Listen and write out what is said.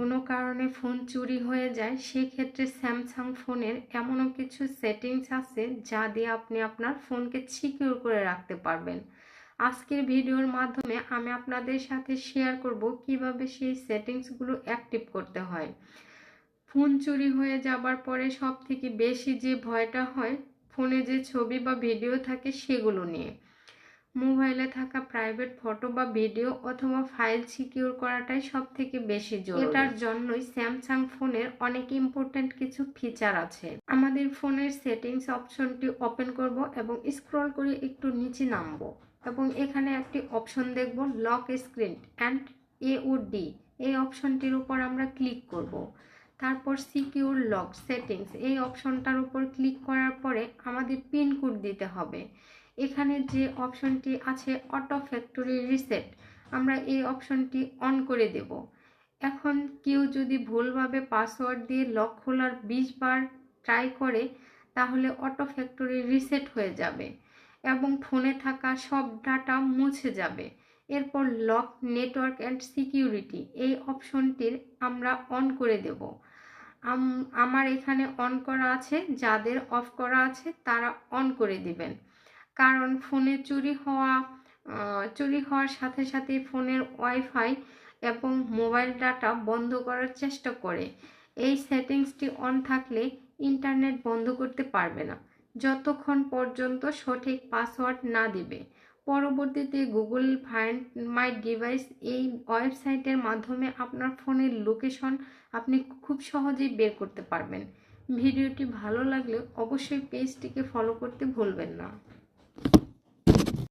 কোনো কারণে ফোন চুরি হয়ে যায়, সেক্ষেত্রে স্যামসাং ফোনের এমনও কিছু সেটিংস আছে যা দিয়ে আপনি আপনার ফোনকে সিকিউর করে রাখতে পারবেন। আজকের ভিডিওর মাধ্যমে আমি আপনাদের সাথে শেয়ার করব কিভাবে সেই সেটিংসগুলো অ্যাক্টিভ করতে হয়। ফোন চুরি হয়ে যাবার পরে সব থেকে বেশি যে ভয়টা হয়, ফোনে যে ছবি বা ভিডিও থাকে সেগুলো নিয়ে। মোবাইলে থাকা প্রাইভেট ফটো বা ভিডিও অথবা ফাইল সিকিউর করাটাই সব থেকে বেশি জরুরি। এটার জন্যই স্যামসাং ফোনের অনেক ইম্পর্টেন্ট কিছু ফিচার আছে। আমাদের ফোনের সেটিংস অপশনটি ওপেন করব এবং স্ক্রল করে একটু নিচে নামবো এবং এখানে একটি অপশন দেখব লক স্ক্রিন অ্যান্ড AOD। এই অপশনটির উপর আমরা ক্লিক করব। তারপর সিকিউর লক সেটিংস এই অপশনটার উপর ক্লিক করার পরে আমাদের পিন কোড দিতে হবে। এখানে যে অপশনটি আছে অটো ফ্যাক্টরি রিসেট, আমরা এই অপশনটি অন করে দেব। এখন কেউ যদি ভুলভাবে পাসওয়ার্ড দিয়ে লক খোলার 20 বার ট্রাই করে, তাহলে অটো ফ্যাক্টরি রিসেট হয়ে যাবে এবং ফোনে থাকা সব ডাটা মুছে যাবে। এরপর লক নেটওয়ার্ক অ্যান্ড সিকিউরিটি এই অপশনটির আমরা অন করে দেব। আমার এখানে অন করা আছে, যাদের অফ করা আছে তারা অন করে দিবেন। কারণ ফোনে চুরি হওয়ার সাথে সাথে ফোনের ওয়াইফাই এবং মোবাইল ডাটা বন্ধ করার চেষ্টা করে। এই সেটিংসটি অন থাকলে ইন্টারনেট বন্ধ করতে পারবে না যতক্ষণ পর্যন্ত সঠিক পাসওয়ার্ড না দিবে। পরবর্তীতে গুগল ফাইন্ড মাই ডিভাইস এই ওয়েবসাইটের মাধ্যমে আপনার ফোনের লোকেশন আপনি খুব সহজেই বের করতে পারবেন। ভিডিওটি ভালো লাগলে অবশ্যই পেজটিকে ফলো করতে ভুলবেন না।